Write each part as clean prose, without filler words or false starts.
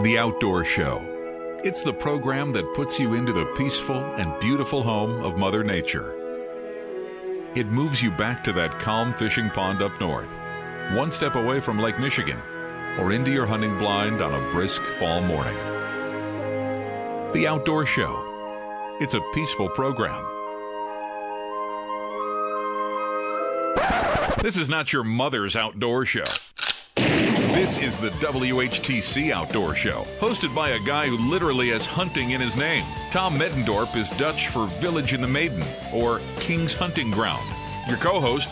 The Outdoor Show. It's the program that puts you into the peaceful and beautiful home of Mother Nature. It moves you back to that calm fishing pond up north, one step away from Lake Michigan, or into your hunting blind on a brisk fall morning. The Outdoor Show. It's a peaceful program. This is not your mother's outdoor show. This is the WHTC Outdoor Show, hosted by a guy who literally has hunting in his name. Tom Medendorp is Dutch for Village in the Maiden, or King's Hunting Ground. Your co-host,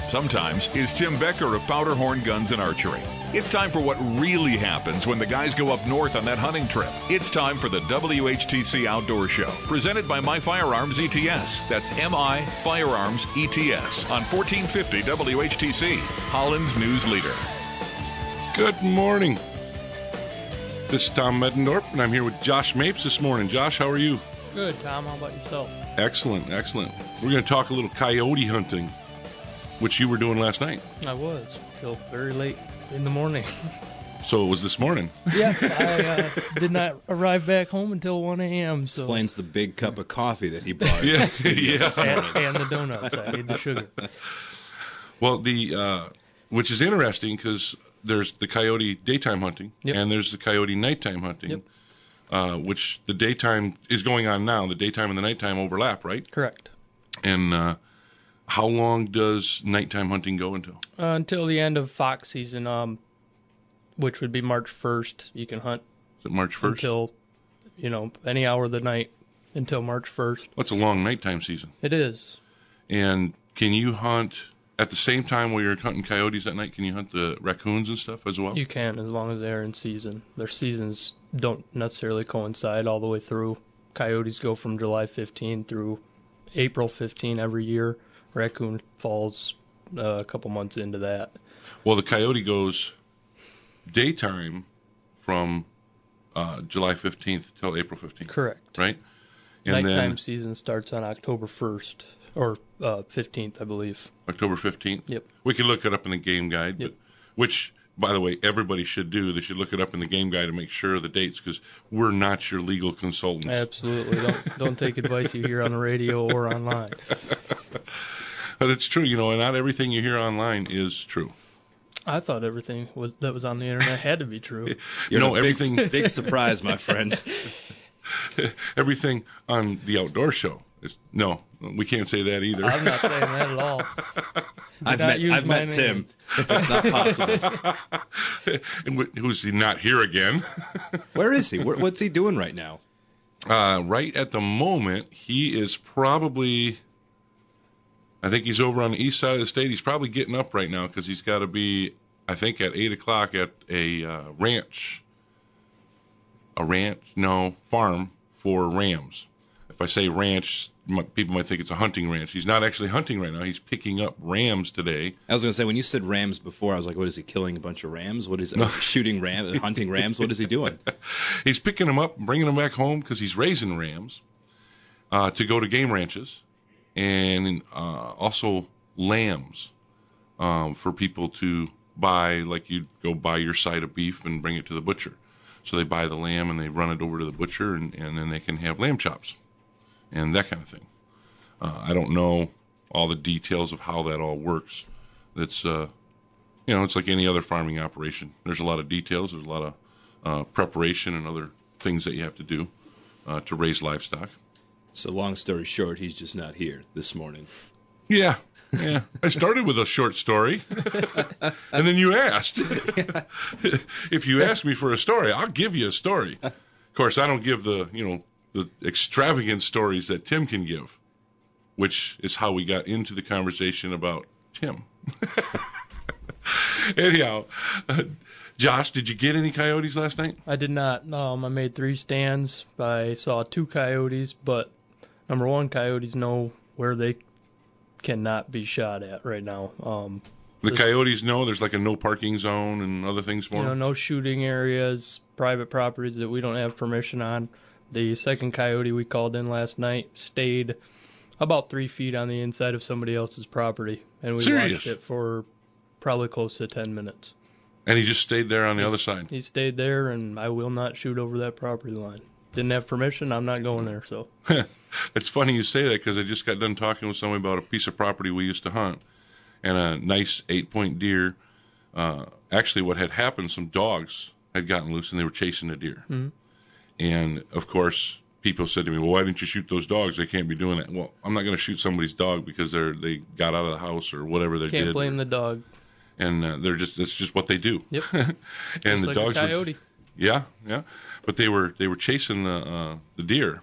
sometimes, is Tim Becker of Powderhorn Guns and Archery. It's time for what really happens when the guys go up north on that hunting trip. It's time for the WHTC Outdoor Show, presented by My Firearms ETS. That's MI Firearms ETS on 1450 WHTC, Hollands News Leader. Good morning. This is Tom Medendorp, and I'm here with Josh Mapes this morning. Josh, how are you? Good, Tom. How about yourself? Excellent, excellent. We're going to talk a little coyote hunting, which you were doing last night. I was, till very late in the morning. So it was this morning. Yeah, I did not arrive back home until 1 a.m. So. Explains the big cup of coffee that he brought. Yes, yes. And the donuts. I ate the sugar. Well, which is interesting because there's the coyote daytime hunting, yep, and there's the coyote nighttime hunting, yep, which the daytime is going on now. The daytime and the nighttime overlap, right? Correct. And how long does nighttime hunting go until? Until the end of fox season, which would be March 1st. You can hunt. Is it March 1st? Until, any hour of the night until March 1st. That's a long nighttime season. It is. And can you hunt at the same time while you're hunting coyotes at night? Can you hunt the raccoons and stuff as well? You can, as long as they're in season. Their seasons don't necessarily coincide all the way through. Coyotes go from July 15 through April 15 every year. Raccoon falls a couple months into that. Well, the coyote goes daytime from July 15th till April 15th. Correct. Right? And nighttime then season starts on October 1st, or 15th, I believe. October 15th? Yep. We can look it up in the game guide, yep, but which, by the way, everybody should do. They should look it up in the game guide to make sure of the dates, because we're not your legal consultants. Absolutely. Don't take advice you hear on the radio or online. But it's true, and not everything you hear online is true. I thought everything that was on the internet had to be true. Everything. Big surprise, my friend. Everything on the outdoor show is no. We can't say that either. I'm not saying that at all. I've met Tim. That's not possible. And who's he not here again? Where is he? What's he doing right now? Right at the moment, he is probably, I think he's over on the east side of the state. He's probably getting up right now because he's got to be, I think, at 8 o'clock at a farm for rams. If I say ranch, people might think it's a hunting ranch. He's not actually hunting right now. He's picking up rams today. I was going to say, when you said rams before, I was like, what is he, killing a bunch of rams? What is it? No. Shooting rams, hunting rams? What is he doing? He's picking them up and bringing them back home because he's raising rams to go to game ranches, and also lambs for people to buy, like you'd go buy your side of beef and bring it to the butcher. So they buy the lamb and they run it over to the butcher, and then they can have lamb chops and that kind of thing. I don't know all the details of how that all works. It's it's like any other farming operation. There's a lot of details. There's a lot of preparation and other things that you have to do to raise livestock. So long story short, he's just not here this morning. Yeah. I started with a short story, and then you asked. If you ask me for a story, I'll give you a story. Of course, I don't give the extravagant stories that Tim can give, which is how we got into the conversation about Tim. Anyhow, Josh, did you get any coyotes last night? I did not. I made 3 stands. I saw 2 coyotes, but number one, coyotes know where they cannot be shot at right now. The coyotes know there's like a no parking zone and other things for them? No shooting areas, private properties that we don't have permission on. The second coyote we called in last night stayed about 3 feet on the inside of somebody else's property, and we watched it for probably close to 10 minutes. And he just stayed there on the other side. He stayed there, and I will not shoot over that property line. Didn't have permission. I'm not going there. So it's funny you say that because I just got done talking with somebody about a piece of property we used to hunt, and a nice 8-point deer. Actually, what had happened, some dogs had gotten loose, and they were chasing a deer. Mm-hmm. And, of course, people said to me, well, why didn't you shoot those dogs? They can't be doing that. Well, I'm not going to shoot somebody's dog because they got out of the house or whatever they did. Can't blame the dog. And that's just what they do. Yep. And just the like dogs a coyote. Yeah. But they were chasing the deer,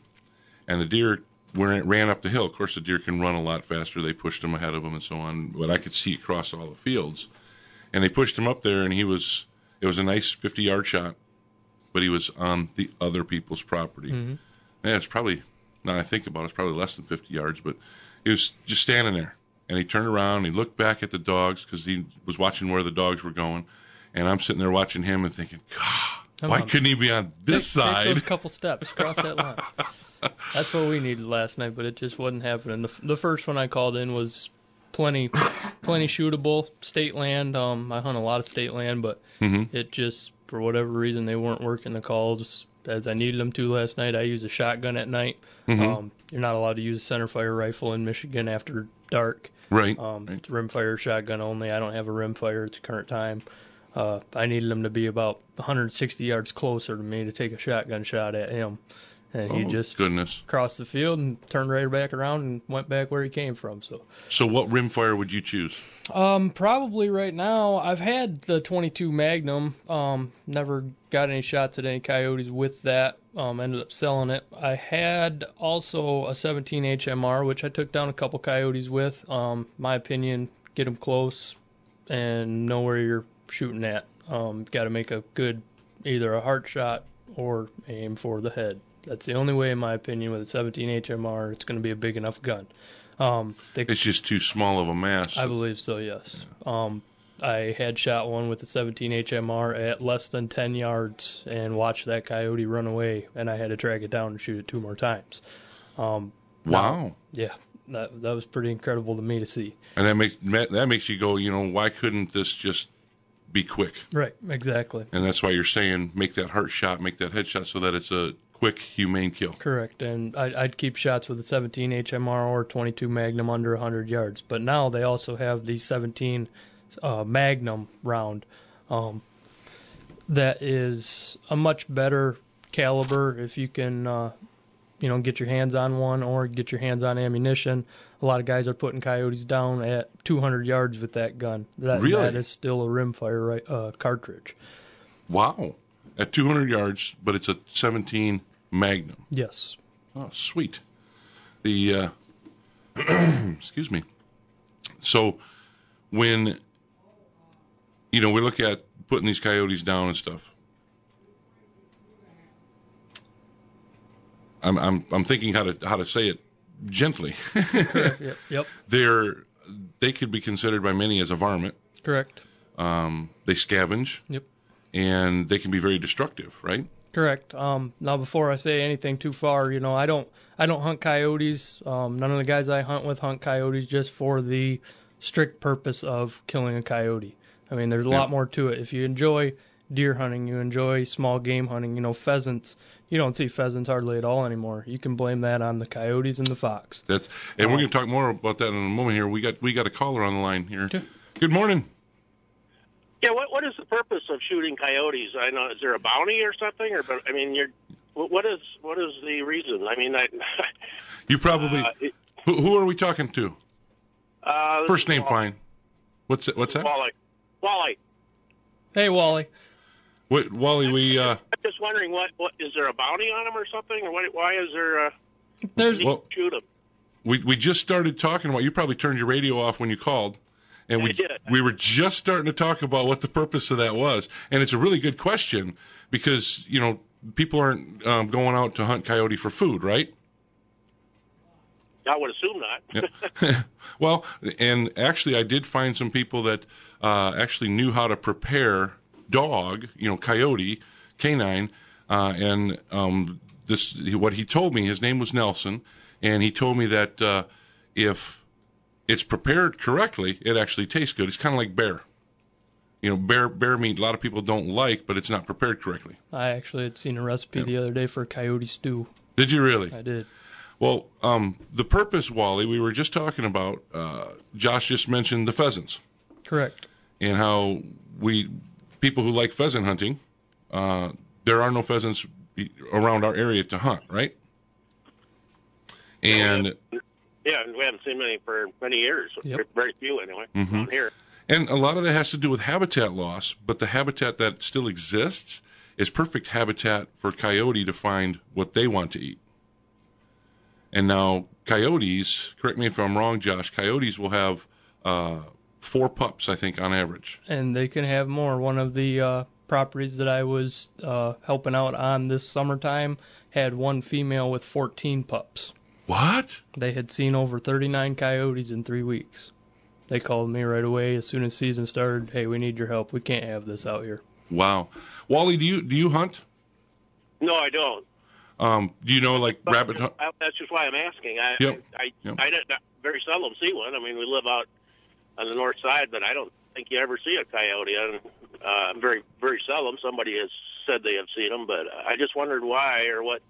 and the deer ran up the hill. Of course, the deer can run a lot faster. They pushed him ahead of them and so on. But I could see across all the fields, and they pushed him up there, and it was a nice 50-yard shot, but he was on the other people's property. Mm-hmm. Yeah, it's probably, now I think about it, it's probably less than 50 yards, but he was just standing there. And he turned around, and he looked back at the dogs because he was watching where the dogs were going. And I'm sitting there watching him and thinking, God, why couldn't he be on this side? Take those couple steps, cross that line. That's what we needed last night, but it just wasn't happening. The first one I called in was plenty shootable, state land. I hunt a lot of state land, but it just, for whatever reason, they weren't working the calls as I needed them to last night. I use a shotgun at night. You're not allowed to use a centerfire rifle in Michigan after dark. Right. It's rimfire shotgun only. I don't have a rimfire at the current time. I needed him to be about 160 yards closer to me to take a shotgun shot at him. And he just crossed the field and turned right back around and went back where he came from. So what rimfire would you choose? Probably right now, I've had the 22 Magnum. Never got any shots at any coyotes with that. Ended up selling it. I had also a 17 HMR, which I took down a couple coyotes with. My opinion, get them close and know where you're shooting at. Got to make a good, either a heart shot or aim for the head. That's the only way, in my opinion, with a 17 HMR, it's going to be a big enough gun. It's just too small of a mass. I believe so, yes. I had shot one with a 17 HMR at less than 10 yards and watched that coyote run away, and I had to track it down and shoot it 2 more times. Wow. Yeah, that was pretty incredible to me to see. And that makes you go, why couldn't this just be quick? Right, exactly. And that's why you're saying make that heart shot, make that head shot so that it's a quick, humane kill. Correct, and I'd keep shots with a 17 HMR or 22 Magnum under 100 yards. But now they also have the 17 Magnum round that is a much better caliber if you can, get your hands on one or get your hands on ammunition. A lot of guys are putting coyotes down at 200 yards with that gun. Really? That is still a rimfire cartridge. Wow. At 200 yards, but it's a 17 Magnum. Yes. Oh, sweet. The excuse me. So when we look at putting these coyotes down and stuff, I'm thinking how to say it gently. Yep. They could be considered by many as a varmint. Correct. They scavenge. Yep. And they can be very destructive, right? Correct. Now, before I say anything too far, I don't hunt coyotes. None of the guys I hunt with hunt coyotes just for the strict purpose of killing a coyote. I mean, there's a lot more to it. If you enjoy deer hunting, you enjoy small game hunting, pheasants. You don't see pheasants hardly at all anymore. You can blame that on the coyotes and the fox. And we're going to talk more about that in a moment here. We got a caller on the line here. Okay. Good morning. Yeah, what is the purpose of shooting coyotes? I know, is there a bounty or something? What is the reason? I mean, you probably. Who are we talking to? First name, fine. What's that? Wally. Hey, Wally. What, Wally? I'm just wondering, what is there a bounty on him or something, or why is there? Shoot him. We just started talking about. You probably turned your radio off when you called. And we were just starting to talk about what the purpose of that was. And it's a really good question because, people aren't going out to hunt coyote for food, right? I would assume not. Yeah. Well, and actually I did find some people that actually knew how to prepare dog, coyote, canine, and what he told me, his name was Nelson, and he told me that if it's prepared correctly, it actually tastes good. It's kind of like bear. bear meat a lot of people don't like, but it's not prepared correctly. I actually had seen a recipe the other day for coyote stew. Did you really? I did. Well, the purpose, Wally, we were just talking about, Josh just mentioned the pheasants. Correct. And how people who like pheasant hunting, there are no pheasants around our area to hunt, right? And yeah, we haven't seen many for many years. Yep. Very few, anyway, around here. And a lot of that has to do with habitat loss, but the habitat that still exists is perfect habitat for coyote to find what they want to eat. And now coyotes, correct me if I'm wrong, Josh, coyotes will have 4 pups, I think, on average. And they can have more. One of the properties that I was helping out on this summertime had one female with 14 pups. What? They had seen over 39 coyotes in 3 weeks. They called me right away as soon as season started. Hey, we need your help. We can't have this out here. Wow. Wally, do you hunt? No, I don't. Do you know, like, rabbit hunt? That's just why I'm asking. I very seldom see one. I mean, we live out on the north side, but I don't think you ever see a coyote. Very, very seldom. Somebody has said they have seen them, but I just wondered why or what.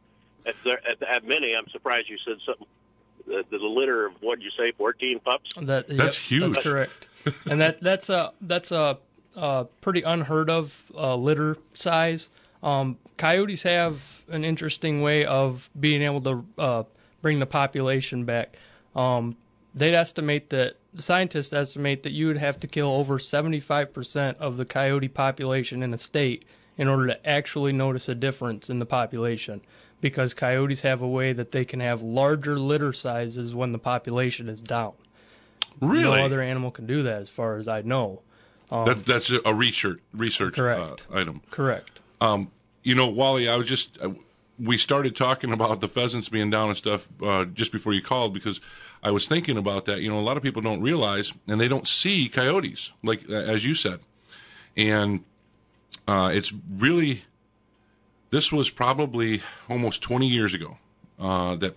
At many, I'm surprised you said something. The litter of, what'd you say, 14 pups? That's huge. That's correct. And that's a pretty unheard of litter size. Coyotes have an interesting way of being able to bring the population back. Scientists estimate that you would have to kill over 75% of the coyote population in a state in order to actually notice a difference in the population, because coyotes have a way that they can have larger litter sizes when the population is down. Really? No other animal can do that, as far as I know. That's a research item. Correct. Wally, we started talking about the pheasants being down and stuff just before you called, because I was thinking about that. A lot of people don't realize, and they don't see coyotes, like as you said. And it's really, this was probably almost 20 years ago that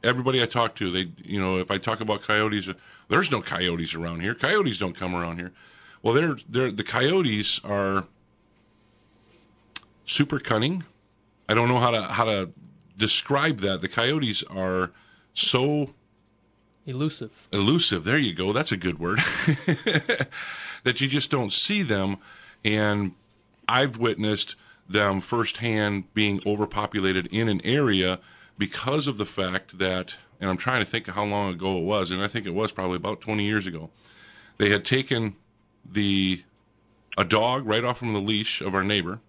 everybody I talk to, if I talk about coyotes, there's no coyotes around here. Coyotes don't come around here. Well, the coyotes are super cunning. I don't know how to describe that. The coyotes are so elusive. There you go. That's a good word. That you just don't see them. And I've witnessed them firsthand being overpopulated in an area because of the fact that, and I'm trying to think of how long ago it was, and I think it was probably about 20 years ago, they had taken a dog right off from the leash of our neighbor.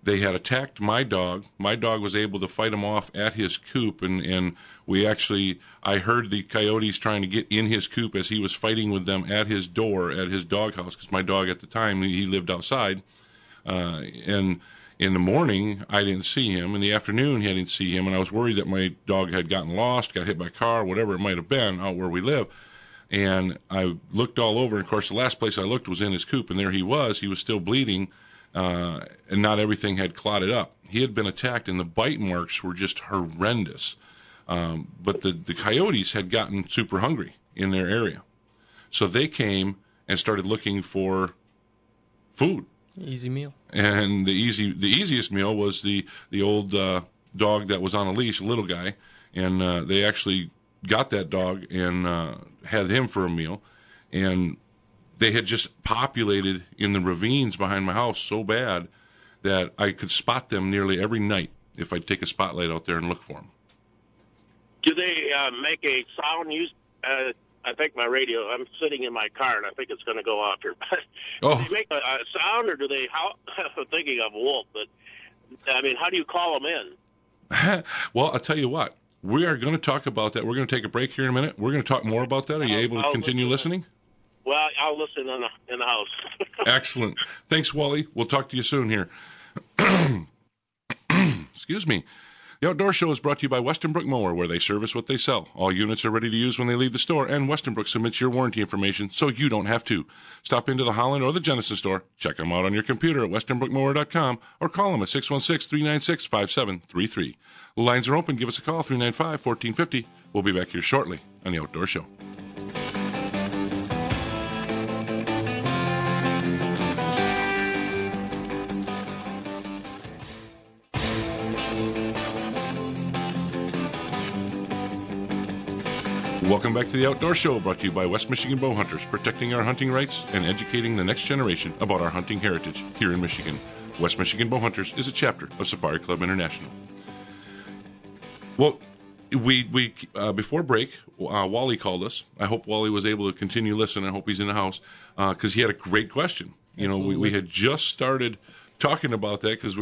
They had attacked my dog. My dog was able to fight him off at his coop, and I heard the coyotes trying to get in his coop as he was fighting with them at his door, at his doghouse, because my dog at the time, he lived outside. And in the morning, I didn't see him. In the afternoon, I didn't see him, and I was worried that my dog had gotten lost, got hit by a car, whatever it might have been out where we live. And I looked all over, and of course, the last place I looked was in his coop, and there he was. He was still bleeding. And not everything had clotted up. He had been attacked, and the bite marks were just horrendous. But the coyotes had gotten super hungry in their area. So they came and started looking for food. Easy meal. And the easiest meal was the old dog that was on a leash, a little guy. And they actually got that dog and had him for a meal. And they had just populated in the ravines behind my house so bad that I could spot them nearly every night if I'd take a spotlight out there and look for them. Do they make a sound? I think my radio, I'm sitting in my car, and I think it's going to go off here. Do they make a sound, or do they, I'm thinking of a wolf, but, I mean, how do you call them in? Well, I'll tell you what. We are going to talk about that. We're going to take a break here in a minute. We're going to talk more about that. Are you able to continue listening? Well, I'll listen in the house. Excellent. Thanks, Wally. We'll talk to you soon here. Excuse me. The Outdoor Show is brought to you by Westenbrook Mower, where they service what they sell. All units are ready to use when they leave the store, and Westenbrook submits your warranty information so you don't have to. Stop into the Holland or the Genesis store. Check them out on your computer at westenbrookmower.com or call them at 616-396-5733. The lines are open. Give us a call, 395-1450. We'll be back here shortly on The Outdoor Show. Welcome back to the Outdoor Show, brought to you by West Michigan Bow Hunters, protecting our hunting rights and educating the next generation about our hunting heritage here in Michigan. West Michigan Bow Hunters is a chapter of Safari Club International. Well, we before break, Wally called us. I hope Wally was able to continue listening. I hope he's in the house because he had a great question. You know, we had just started talking about that because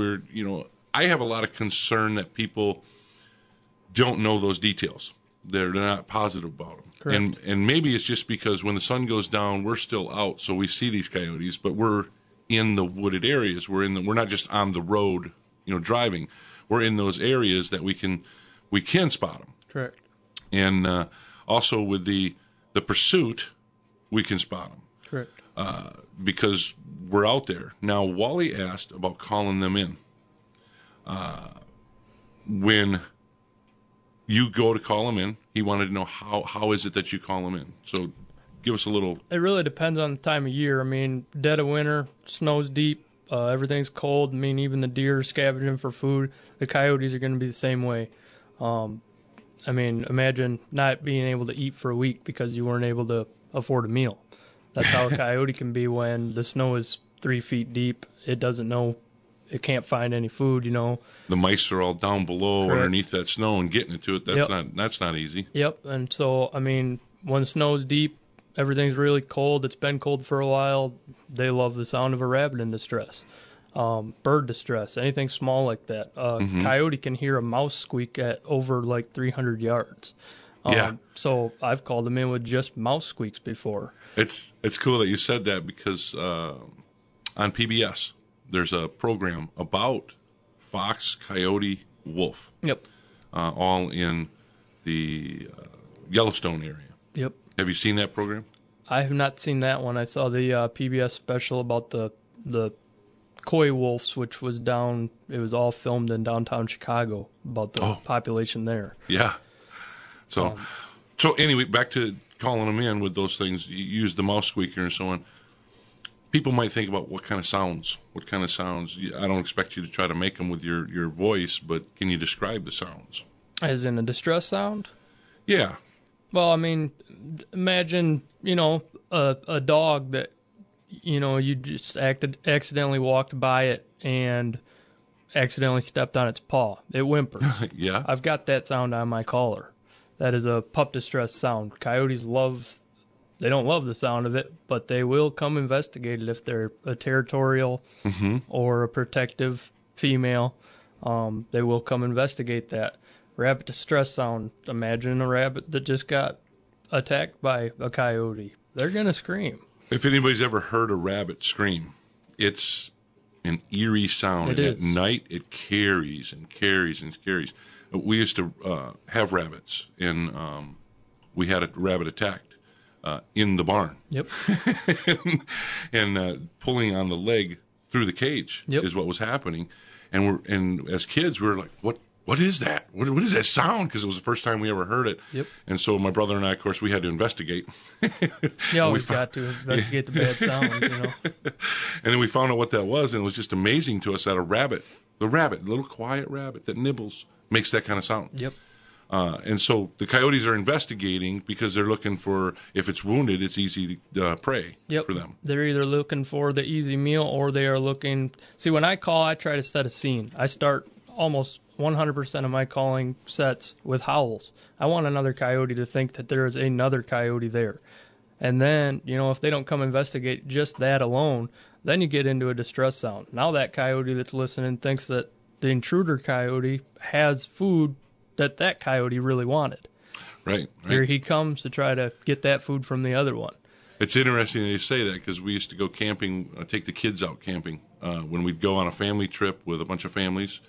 I have a lot of concern that people don't know those details. They're not positive about them. Correct. And maybe it's just because when the sun goes down, we're still out, so we see these coyotes, but we're in the wooded areas. We're not just on the road, driving. We're in those areas that we can spot them. Correct. And also with the pursuit, we can spot them. Correct. Because we're out there. Now, Wally asked about calling them in. When you go to call them in, he wanted to know how is it that you call them in. So give us a little. It really depends on the time of year. I mean, dead of winter, snow's deep, everything's cold. I mean, even the deer are scavenging for food. The coyotes are going to be the same way. I mean, imagine not being able to eat for a week because you weren't able to afford a meal. That's how a coyote can be when the snow is 3 feet deep. It doesn't know. It can't find any food, The mice are all down below. Correct. Underneath that snow and getting into it. That's not easy. Yep. And so, I mean, when the snow's deep, everything's really cold. It's been cold for a while. They love the sound of a rabbit in distress. Bird distress, anything small like that. Coyote can hear a mouse squeak at over like 300 yards. So I've called them in with just mouse squeaks before. It's cool that you said that because on PBS, there's a program about fox, coyote, wolf. Yep. All in the Yellowstone area. Yep. Have you seen that program? I have not seen that one. I saw the PBS special about the coy wolves, which was it was all filmed in downtown Chicago, about the population there. Yeah. So anyway, back to calling them in with those things. You use the mouse squeaker and so on. People might think about what kind of sounds. I don't expect you to try to make them with your voice, but can you describe the sounds? As in a distress sound? Yeah. Well, I mean, imagine, a dog that, you just accidentally walked by it and accidentally stepped on its paw. It whimpers. Yeah. I've got that sound on my collar. That is a pup distress sound. Coyotes they don't love the sound of it, but they will come investigate it if they're a territorial or a protective female. They will come investigate that. Rabbit distress sound. Imagine a rabbit that just got attacked by a coyote. They're going to scream. If anybody's ever heard a rabbit scream, it's an eerie sound. It is. At night, it carries and carries and carries. We used to have rabbits, and we had a rabbit attacked in the barn. Yep. and pulling on the leg through the cage is what was happening. And as kids, we were like, what is that? What is that sound? Because it was the first time we ever heard it. Yep. And so my brother and I, of course, we had to investigate. You always got to investigate the bad sounds, And then we found out what that was, and it was just amazing to us that the little quiet rabbit that nibbles, makes that kind of sound. Yep. And so the coyotes are investigating because they're looking for, if it's wounded, it's easy to prey for them. They're either looking for the easy meal or they are looking. See, when I call, I try to set a scene. I start almost 100% of my calling sets with howls. I want another coyote to think that there is another coyote there. And then, if they don't come investigate just that alone, then you get into a distress sound. Now that coyote that's listening thinks that the intruder coyote has food that coyote really wanted. Right. Here he comes to try to get that food from the other one. It's interesting that you say that because we used to go camping, take the kids out camping. When we'd go on a family trip with a bunch of families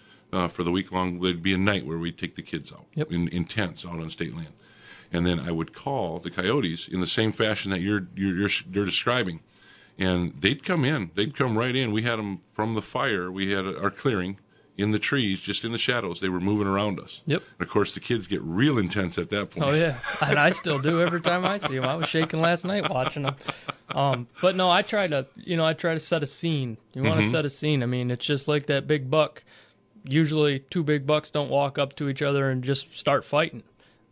for the week long, there'd be a night where we'd take the kids out in tents out on state land. And then I would call the coyotes in the same fashion that you're describing. And they'd come in. They'd come right in. We had them from the fire. We had our clearing in the trees, just in the shadows. They were moving around us. Yep. And of course, the kids get real intense at that point. Oh, yeah. And I still do every time I see them. I was shaking last night watching them. But no, I try to set a scene. You want to set a scene. I mean, it's just like that big buck. Usually two big bucks don't walk up to each other and just start fighting.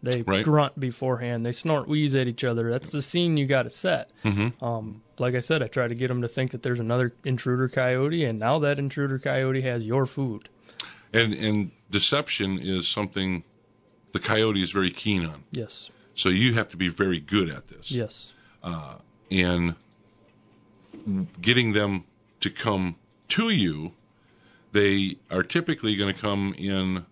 They grunt beforehand. They snort, wheeze at each other. That's the scene you got to set. Like I said, I try to get them to think that there's another intruder coyote, and now that intruder coyote has your food. And deception is something the coyote is very keen on. Yes. So you have to be very good at this. Yes. And getting them to come to you, they are typically going to come in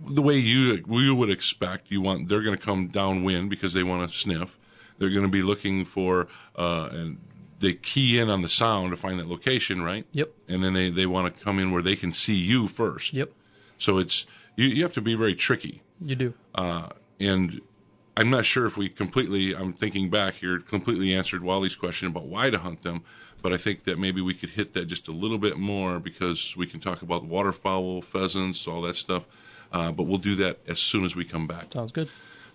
the way you would expect. They're going to come downwind because they want to sniff. They're going to be looking for, and they key in on the sound to find that location, right? Yep. And then they want to come in where they can see you first. Yep. So you have to be very tricky. You do. And I'm not sure if I'm thinking back here, completely answered Wally's question about why to hunt them, but I think that maybe we could hit that just a little bit more because we can talk about waterfowl, pheasants, all that stuff. But we'll do that as soon as we come back. Sounds good.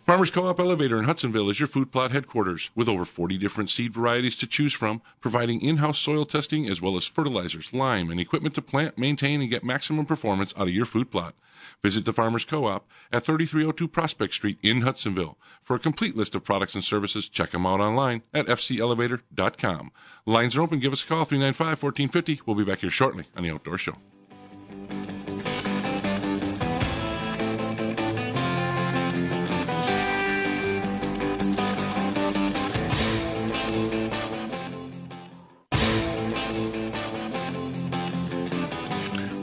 Farmers Co-op Elevator in Hudsonville is your food plot headquarters with over 40 different seed varieties to choose from, providing in-house soil testing as well as fertilizers, lime, and equipment to plant, maintain, and get maximum performance out of your food plot. Visit the Farmers Co-op at 3302 Prospect Street in Hudsonville. For a complete list of products and services, check them out online at fcelevator.com. Lines are open. Give us a call, 395-1450. We'll be back here shortly on The Outdoor Show.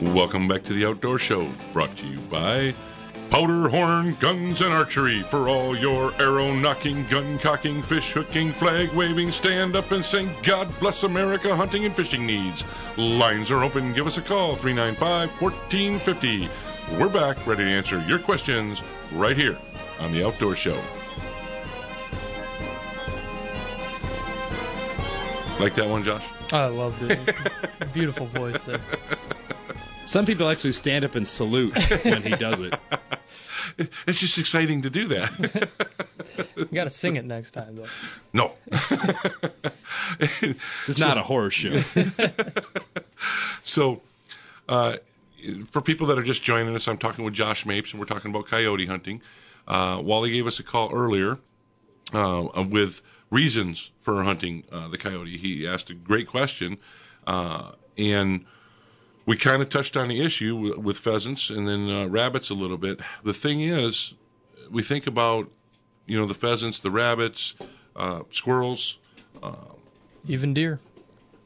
Welcome back to the Outdoor Show, brought to you by Powderhorn Guns and Archery for all your arrow knocking, gun cocking, fish hooking, flag waving, stand up and sing God Bless America hunting and fishing needs. Lines are open. Give us a call, 395-1450. We're back, ready to answer your questions right here on the Outdoor Show. Like that one, Josh? I loved it. Beautiful voice there. Some people actually stand up and salute when he does it. It's just exciting to do that. You got to sing it next time, though. No. This is not a horror show. So, for people that are just joining us, I'm talking with Josh Mapes, and we're talking about coyote hunting. Wally gave us a call earlier with reasons for hunting the coyote. He asked a great question, and we kind of touched on the issue with pheasants and then rabbits a little bit. The thing is, we think about, the pheasants, the rabbits, squirrels, even deer.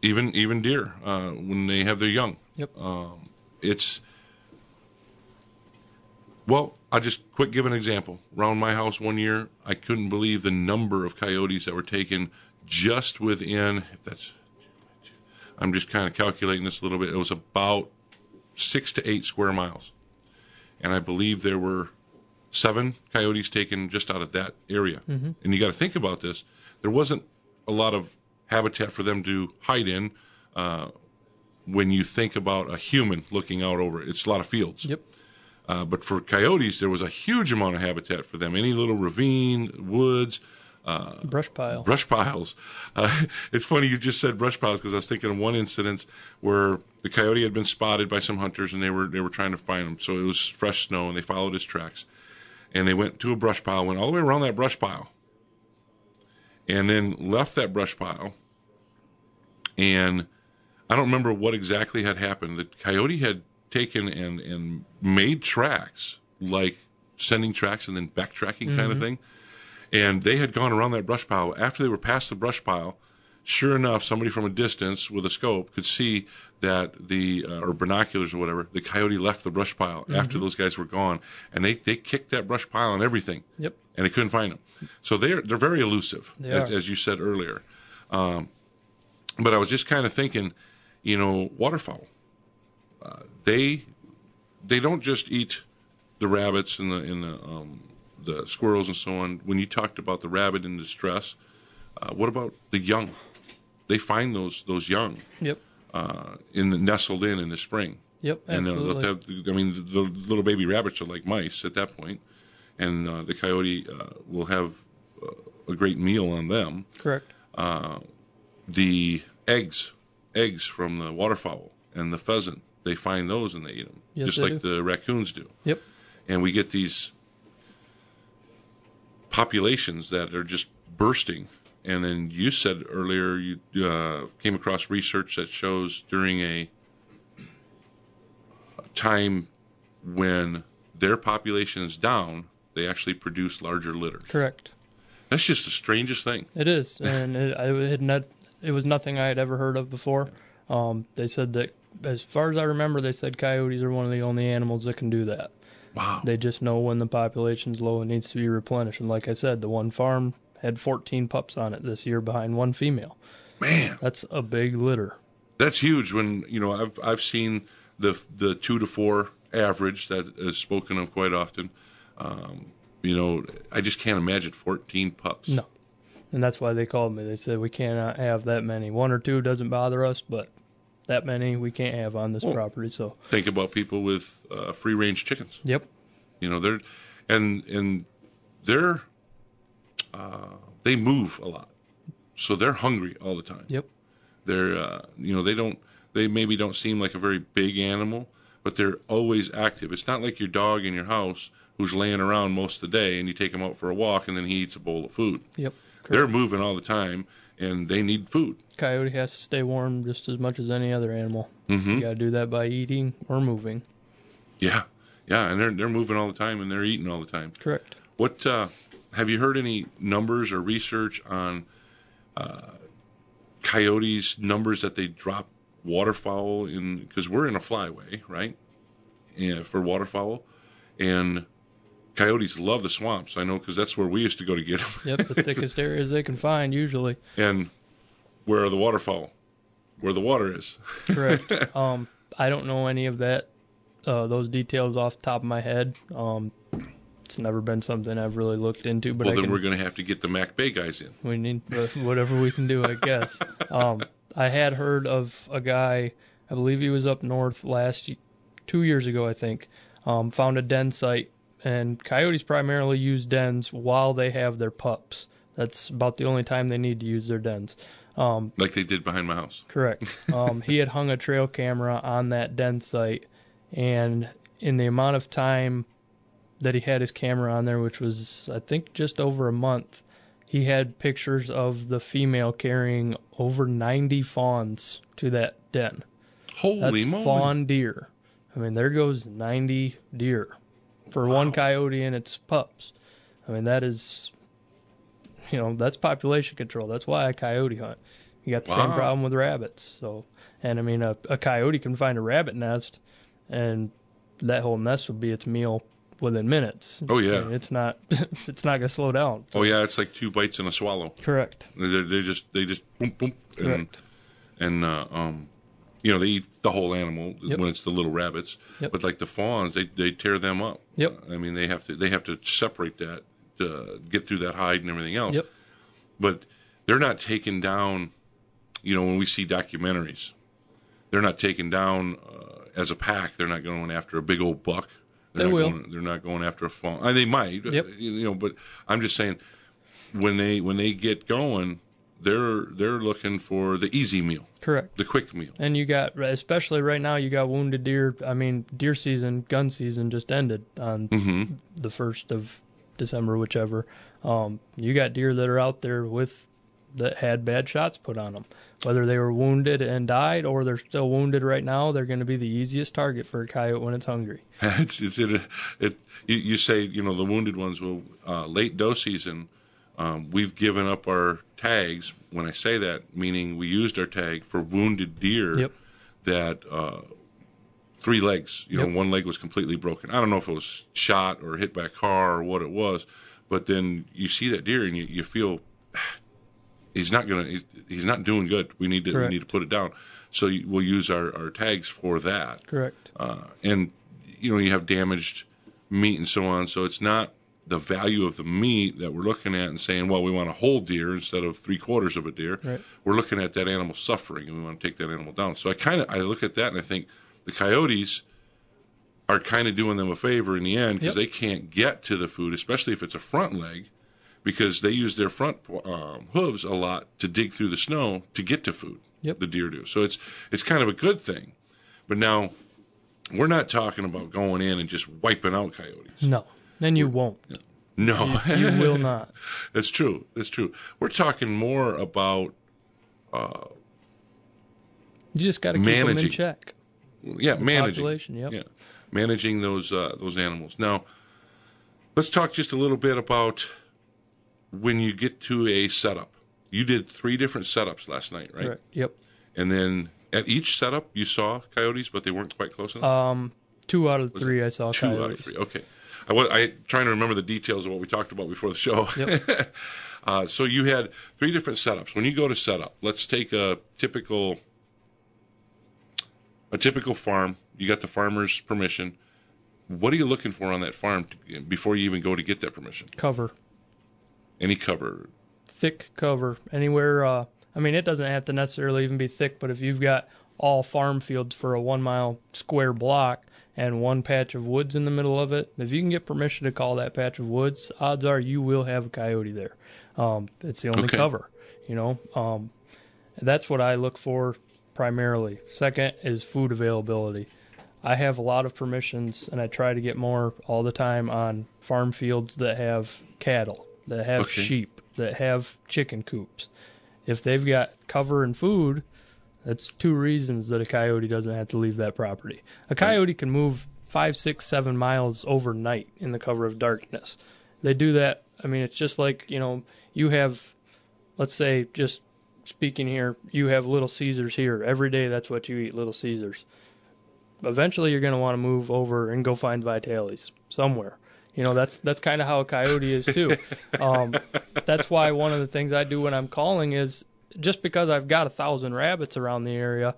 Even deer when they have their young. Yep. I'll just quick give an example. Around my house one year, I couldn't believe the number of coyotes that were taken just within, I'm just kind of calculating this a little bit. It was about 6 to 8 square miles. And I believe there were 7 coyotes taken just out of that area. Mm-hmm. And you got to think about this. There wasn't a lot of habitat for them to hide in when you think about a human looking out over it. It's a lot of fields. Yep. But for coyotes, there was a huge amount of habitat for them. Any little ravine, woods, brush piles. It's funny you just said brush piles because I was thinking of one incident where the coyote had been spotted by some hunters and they were trying to find him. So it was fresh snow and they followed his tracks, and they went to a brush pile, went all the way around that brush pile, and then left that brush pile. And I don't remember what exactly had happened. The coyote had taken and made tracks, like sending tracks and then backtracking kind of thing. And they had gone around that brush pile. After they were past the brush pile, sure enough, somebody from a distance with a scope could see that or binoculars or whatever, the coyote left the brush pile after those guys were gone. And they kicked that brush pile and everything. Yep. And they couldn't find them. So they're very elusive, as you said earlier. But I was just kind of thinking, waterfowl. They don't just eat the rabbits and the squirrels and so on. When you talked about the rabbit in distress, what about the young? They find those young. Yep. Nestled in the spring. Yep. Absolutely. And they'll have. The little baby rabbits are like mice at that point, and the coyote will have a great meal on them. Correct. The eggs from the waterfowl and the pheasant, they find those and they eat them, just like the raccoons do. Yep. And we get these populations that are just bursting. And then you said earlier you came across research that shows during a time when their population is down, they actually produce larger litters. Correct. That's just the strangest thing. It is, and it was nothing I had ever heard of before. They said that, as far as I remember, they said coyotes are one of the only animals that can do that. Wow. They just know when the population's low and needs to be replenished. And like I said, the one farm had 14 pups on it this year behind one female. Man, that's a big litter. That's huge. When I've seen the 2 to 4 average that is spoken of quite often. I just can't imagine 14 pups. No, and that's why they called me. They said we cannot have that many. 1 or 2 doesn't bother us, but that many we can't have on this property. So think about people with free range chickens. Yep. They're they move a lot, so they're hungry all the time. Yep. They're they maybe don't seem like a very big animal, but they're always active. It's not like your dog in your house who's laying around most of the day and you take him out for a walk and then he eats a bowl of food. Yep. Correct. They're moving all the time and they need food. Coyote has to stay warm just as much as any other animal. Mm-hmm. You got to do that by eating or moving. Yeah, and they're moving all the time and they're eating all the time. Correct. What have you heard any numbers or research on coyotes' numbers that they drop waterfowl in? Because we're in a flyway, right? Yeah, for waterfowl, and coyotes love the swamps. I know because that's where we used to go to get them. Yep, the thickest areas they can find usually. And where are the waterfowl? Where the water is. Correct. I don't know any of that, those details off the top of my head. It's never been something I've really looked into. But then we're going to have to get the Mac Bay guys in. We need whatever we can do, I guess. I had heard of a guy, I believe he was up north 2 years ago, I think, found a den site. And coyotes primarily use dens while they have their pups. That's about the only time they need to use their dens. Like they did behind my house. Correct. He had hung a trail camera on that den site, and in the amount of time that he had his camera on there, which was, I think, just over a month, he had pictures of the female carrying over 90 fawns to that den. Holy moly. Fawn deer. I mean, there goes 90 deer for one coyote and its pups. I mean, that is, that's population control. That's why I coyote hunt. You got the same problem with rabbits. So, and I mean, a coyote can find a rabbit nest, and that whole nest will be its meal within minutes. Oh yeah, I mean, it's not going to slow down. So. Oh yeah, it's like 2 bites and a swallow. Correct. They just boom boom and they eat the whole animal when it's the little rabbits. Yep. But like the fawns, they tear them up. Yep. I mean, they have to separate that to get through that hide and everything else. Yep. But they're not taken down. When we see documentaries, they're not taken down as a pack. They're not going after a big old buck. They're not going after a fawn. They might. Yep. But I'm just saying, when they get going, they're looking for the easy meal. Correct. The quick meal. And you got, especially right now, you got wounded deer. I mean, deer season, gun season just ended on the 1st of December, whichever. You got deer that are out there that had bad shots put on them. Whether they were wounded and died or they're still wounded right now, they're going to be the easiest target for a coyote when it's hungry. You say, the wounded ones will, late doe season, we've given up our tags. When I say that, meaning we used our tag for wounded deer that 3 legs, one leg was completely broken. I don't know if it was shot or hit by a car or what it was, but then you see that deer and you feel he's not doing good. We need to put it down. So we'll use our tags for that. Correct. And you have damaged meat and so on. So it's not the value of the meat that we're looking at and saying, well, we want a whole deer instead of 3/4 of a deer. Right. We're looking at that animal suffering and we want to take that animal down. So I look at that and I think the coyotes are kind of doing them a favor in the end because they can't get to the food, especially if it's a front leg, because they use their front hooves a lot to dig through the snow to get to food. Yep. The deer do. So it's kind of a good thing. But now we're not talking about going in and just wiping out coyotes. No. Then you won't. No. You will not. That's true. That's true. We're talking more about you just got to keep them in check. Yeah, managing. Population, yep. Yeah, managing those animals. Now, let's talk just a little bit about when you get to a setup. You did 3 different setups last night, right? Correct. Yep. And then at each setup, you saw coyotes, but they weren't quite close enough? 2 out of 3 I saw 2 coyotes. out of 3, okay. I trying to remember the details of what we talked about before the show. Yep. So you had 3 different setups. When you go to setup, let's take a typical farm. You got the farmer's permission. What are you looking for on that farm before you even go to get that permission? Cover. Any cover? Thick cover. Anywhere, I mean, it doesn't have to necessarily even be thick, but if you've got all farm fields for a 1 mile square block and one patch of woods in the middle of it, if you can get permission to call that patch of woods, odds are you will have a coyote there. It's the only cover, you know. That's what I look for primarily. Second is food availability. I have a lot of permissions, and I try to get more all the time on farm fields that have cattle, that have sheep, that have chicken coops. If they've got cover and food, that's 2 reasons that a coyote doesn't have to leave that property. A coyote can move 5, 6, 7 miles overnight in the cover of darkness. They do that. I mean, it's just like, you know, you have, let's say, just speaking here, you have Little Caesars here. Every day that's what you eat, Little Caesars. Eventually you're going to want to move over and go find Vitale's somewhere. You know, that's kind of how a coyote is too. That's why one of the things I do when I'm calling is, just because I've got 1,000 rabbits around the area,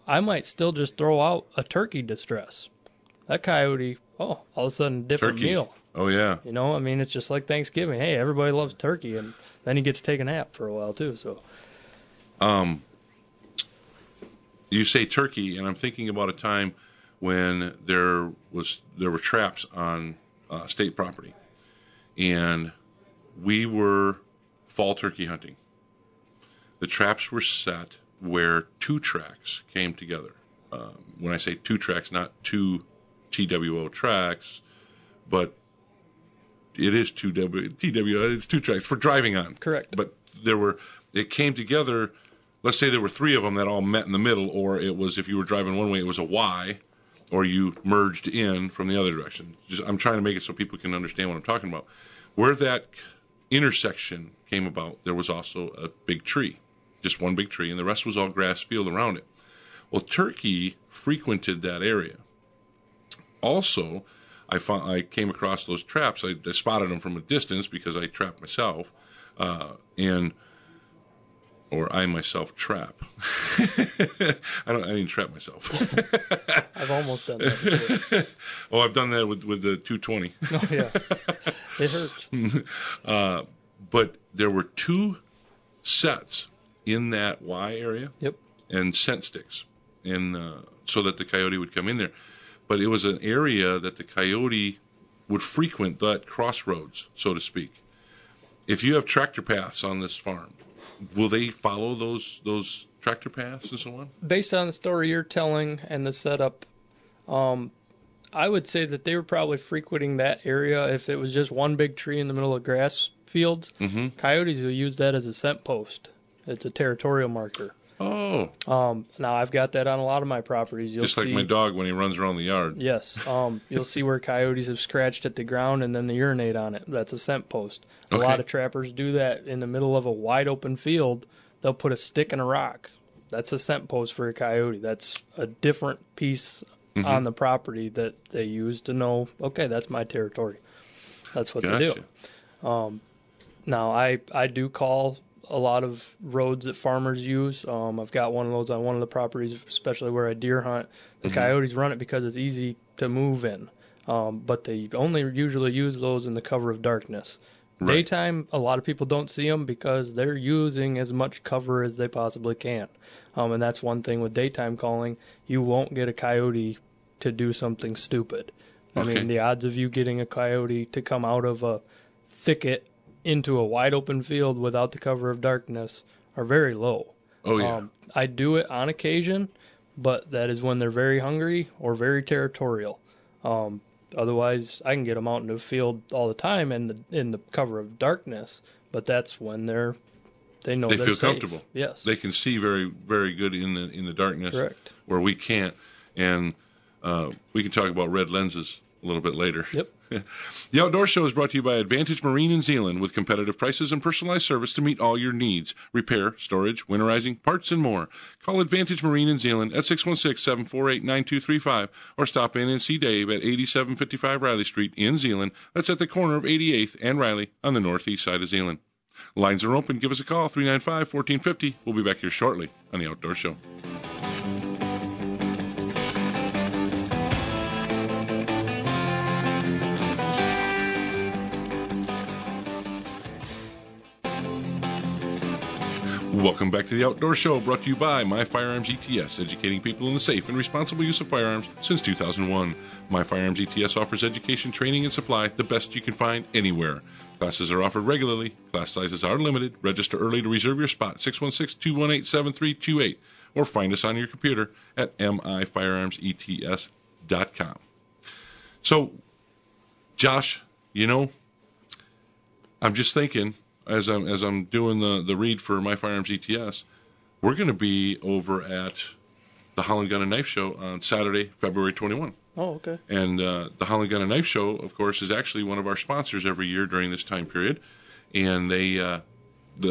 I might still just throw out a turkey distress. That coyote, all of a sudden, different meal. Oh, yeah. You know, I mean, it's just like Thanksgiving. Hey, everybody loves turkey, and then you get to take a nap for a while, too. So, you say turkey, and I'm thinking about a time when there were traps on state property, and we were fall turkey hunting. The traps were set where 2 tracks came together. When I say 2 tracks, not 2 TWO tracks, but it is 2 TWO. It's 2 tracks for driving on. Correct. But it came together. Let's say there were 3 of them that all met in the middle, or it was, if you were driving one way, it was a Y, or you merged in from the other direction. I'm trying to make it so people can understand what I'm talking about. Where that intersection came about, there was also a big tree. Just one big tree, and the rest was all grass field around it. Well, turkey frequented that area. Also, I came across those traps. I spotted them from a distance because I trapped myself, or I myself trap. I didn't trap myself. I've almost done that before. Oh, I've done that with the 220. Oh, yeah. It hurts. But there were 2 sets in that Y area. Yep. And scent sticks, and so that the coyote would come in there. But it was an area that the coyote would frequent, that crossroads, so to speak. If you have tractor paths on this farm, will they follow those tractor paths and so on? Based on the story you're telling and the setup, I would say that they were probably frequenting that area if it was just one big tree in the middle of grass fields. Mm-hmm. Coyotes will use that as a scent post. It's a territorial marker. Oh. Now I've got that on a lot of my properties. You'll just like my dog when he runs around the yard. Yes. You'll see where coyotes have scratched at the ground and then they urinate on it. That's a scent post. A lot of trappers do that in the middle of a wide open field. They'll put a stick and a rock. That's a scent post for a coyote. That's a different piece on the property that they use to know, okay, that's my territory. That's what they do. Now I do call a lot of roads that farmers use. I've got one of those on one of the properties, especially where I deer hunt. The coyotes run it because it's easy to move in, but they only usually use those in the cover of darkness. Right. Daytime, a lot of people don't see them because they're using as much cover as they possibly can. And that's one thing with daytime calling. You won't get a coyote to do something stupid. I mean, the odds of you getting a coyote to come out of a thicket into a wide open field without the cover of darkness are very low. Oh, yeah. I do it on occasion, but that is when they're very hungry or very territorial. Otherwise, I can get them out into the field all the time in the cover of darkness. But that's when they know they they're feel safe. comfortable. Yes, they can see very, very good in the darkness. Correct. Where we can't, and we can talk about red lenses a little bit later. Yep. The Outdoor Show is brought to you by Advantage Marine in Zeeland with competitive prices and personalized service to meet all your needs. Repair, storage, winterizing, parts, and more. Call Advantage Marine in Zeeland at 616-748-9235 or stop in and see Dave at 8755 Riley Street in Zeeland. That's at the corner of 88th and Riley on the northeast side of Zeeland. Lines are open. Give us a call, 395-1450. We'll be back here shortly on The Outdoor Show. Welcome back to The Outdoor Show, brought to you by My Firearms ETS, educating people in the safe and responsible use of firearms since 2001. My Firearms ETS offers education, training, and supply, the best you can find anywhere. Classes are offered regularly. Class sizes are limited. Register early to reserve your spot, 616-218-7328, or find us on your computer at mifirearmsets.com. So, Josh, I'm just thinking, as I'm doing the read for My Firearms ETS, we're going to be over at the Holland Gun and Knife Show on Saturday, February 21. Oh, okay. And the Holland Gun and Knife Show, of course, is actually one of our sponsors every year during this time period. And the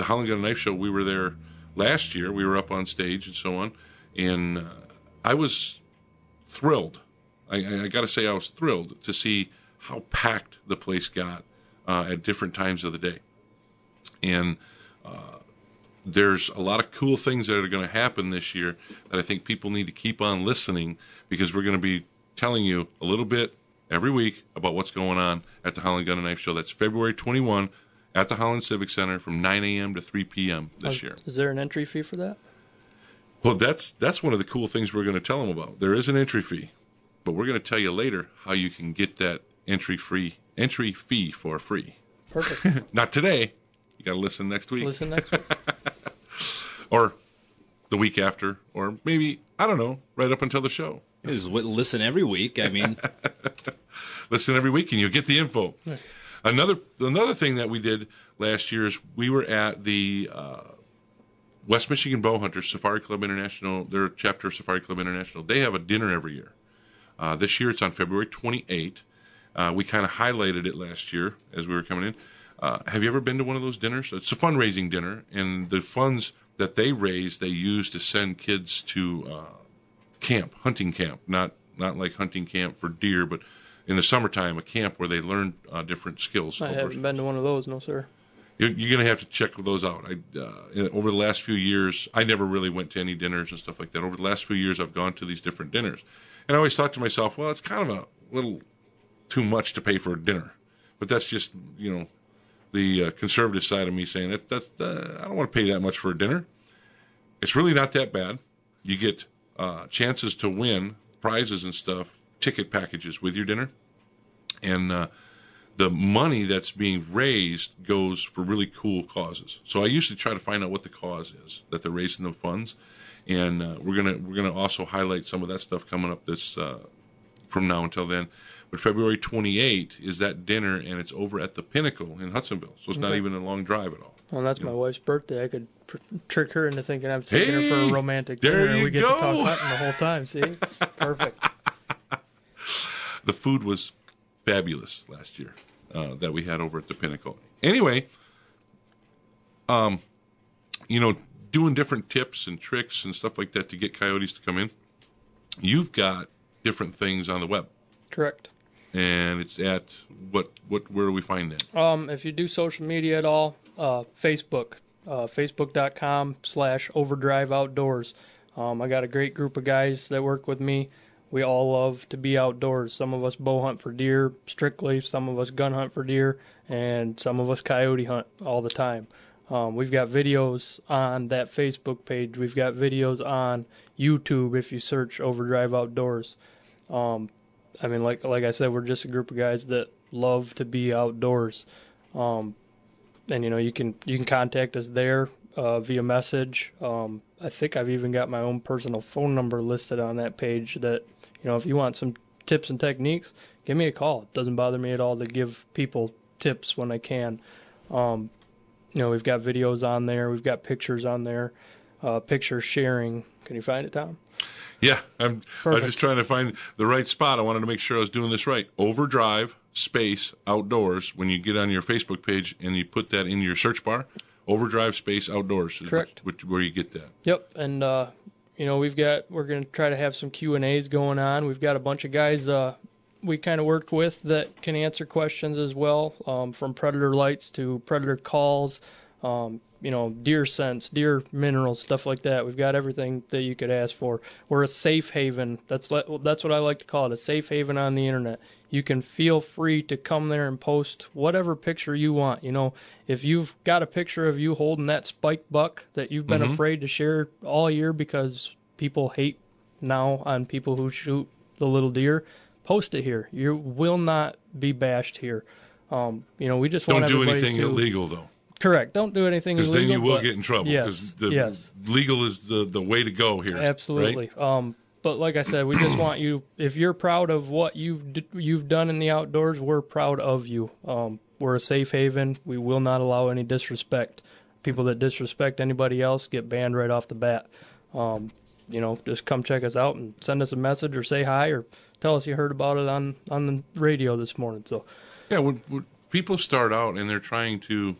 Holland Gun and Knife Show, we were there last year. We were up on stage and so on. And I was thrilled. I got to say I was thrilled to see how packed the place got at different times of the day. And there's a lot of cool things that are going to happen this year that I think people need to keep on listening, because we're going to be telling you a little bit every week about what's going on at the Holland Gun and Knife Show. That's February 21 at the Holland Civic Center from 9 a.m. to 3 p.m. this year. Is there an entry fee for that? Well, that's one of the cool things we're going to tell them about. There is an entry fee, but we're going to tell you later how you can get that entry fee for free. Perfect. Not today. You got to listen next week. Listen next week. Or the week after, or maybe, I don't know, right up until the show. Just listen every week. I mean, listen every week and you'll get the info. Right. Another thing that we did last year is we were at the West Michigan Bowhunters Safari Club International, their chapter of Safari Club International. They have a dinner every year. This year it's on February 28th. We kind of highlighted it last year as we were coming in. Have you ever been to one of those dinners? It's a fundraising dinner, and the funds that they raise, they use to send kids to camp, hunting camp, not like hunting camp for deer, but in the summertime, a camp where they learn different skills. I haven't been to one of those, no, sir. You're going to have to check those out. Over the last few years, I never really went to any dinners and stuff like that. Over the last few years, I've gone to these different dinners. And I always thought to myself, well, it's kind of a little too much to pay for a dinner. But that's just, the conservative side of me saying I don't want to pay that much for a dinner. It's really not that bad. You get chances to win prizes and stuff, ticket packages with your dinner, and the money that's being raised goes for really cool causes. So I usually try to find out what the cause is that they're raising the funds, and we're gonna also highlight some of that stuff coming up this from now until then. But February 28th is that dinner, and it's over at the Pinnacle in Hudsonville. So it's not even a long drive at all. Well, that's my wife's birthday. I could trick her into thinking I'm taking her for a romantic dinner, and we get to talk hunting the whole time. See? Perfect. The food was fabulous last year that we had over at the Pinnacle. Anyway, doing different tips and tricks and stuff like that to get coyotes to come in. You've got different things on the web. Correct. And it's at where do we find that? If you do social media at all, Facebook, facebook.com/Overdrive Outdoors. I got a great group of guys that work with me. We all love to be outdoors. Some of us bow hunt for deer strictly, some of us gun hunt for deer, and some of us coyote hunt all the time. We've got videos on that Facebook page. We've got videos on YouTube if you search Overdrive Outdoors. Like I said, we're just a group of guys that love to be outdoors. And you can contact us there via message. I think I've even got my own personal phone number listed on that page that, if you want some tips and techniques, give me a call. It doesn't bother me at all to give people tips when I can. We've got videos on there. We've got pictures on there. Picture sharing. Can you find it, Tom? Yeah, I was just trying to find the right spot. I wanted to make sure I was doing this right. Overdrive space outdoors. When you get on your Facebook page and you put that in your search bar, Overdrive space outdoors is correct. Where you get that. Yep, and we're going to try to have some Q&As going on. We've got a bunch of guys we kind of worked with that can answer questions as well, from predator lights to predator calls, deer scents, deer minerals, stuff like that. We've got everything that you could ask for. We're a safe haven. That's what I like to call it, a safe haven on the internet. You can feel free to come there and post whatever picture you want. If you've got a picture of you holding that spike buck that you've been afraid to share all year because people hate now on people who shoot the little deer, post it here. You will not be bashed here. We just want everybody to... Don't do anything illegal, though. Correct. Don't do anything illegal. Because then you will get in trouble. Yes. Legal is the way to go here. Absolutely. Right? But like I said, we just want you, if you're proud of what you've done in the outdoors, we're proud of you. We're a safe haven. We will not allow any disrespect. People that disrespect anybody else get banned right off the bat. Just come check us out and send us a message or say hi or tell us you heard about it on the radio this morning. So, yeah, when people start out and they're trying to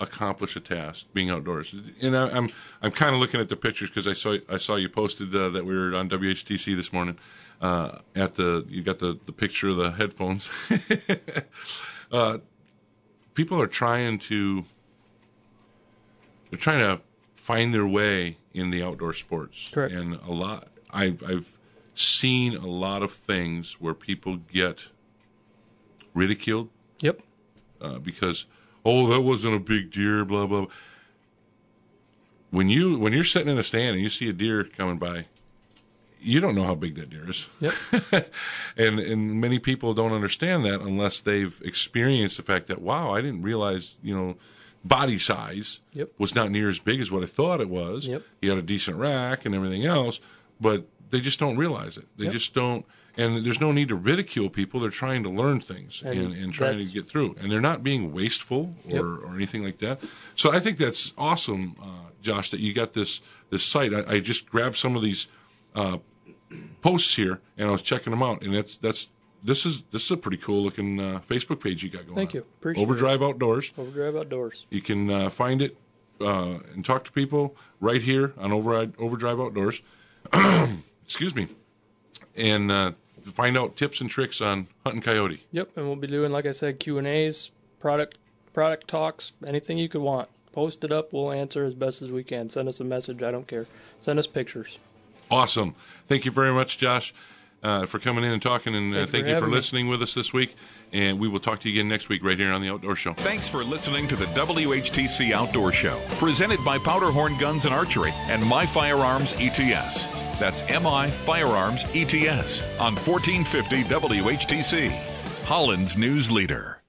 accomplish a task, being outdoors, and I'm kind of looking at the pictures because I saw you posted that we were on WHTC this morning. You got the picture of the headphones. People are trying to find their way in the outdoor sports. Correct. And I've seen a lot of things where people get ridiculed. Yep. Because, that wasn't a big deer, blah, blah, blah. When you're sitting in a stand and you see a deer coming by, you don't know how big that deer is. Yep. and many people don't understand that unless they've experienced the fact that, wow, I didn't realize, body size was not near as big as what I thought it was. Yep. He had a decent rack and everything else, but they just don't realize it. They just don't. And there's no need to ridicule people. They're trying to learn things and trying to get through. And they're not being wasteful or anything like that. So I think that's awesome, Josh, that you got this site. I just grabbed some of these posts here, and I was checking them out. And this is a pretty cool looking Facebook page you got going. Thank you. Appreciate Overdrive it. Outdoors. Overdrive Outdoors. You can find it and talk to people right here on Overdrive Outdoors. Excuse me. And find out tips and tricks on hunting coyote. Yep, and we'll be doing, like I said, Q&As, product talks, anything you could want. Post it up. We'll answer as best as we can. Send us a message. I don't care. Send us pictures. Awesome. Thank you very much, Josh, for coming in and talking, and thank you for listening with us this week. And we will talk to you again next week right here on The Outdoor Show. Thanks for listening to the WHTC Outdoor Show, presented by Powderhorn Guns and Archery and My Firearms ETS. That's MI Firearms ETS on 1450 WHTC, Hollands News Leader.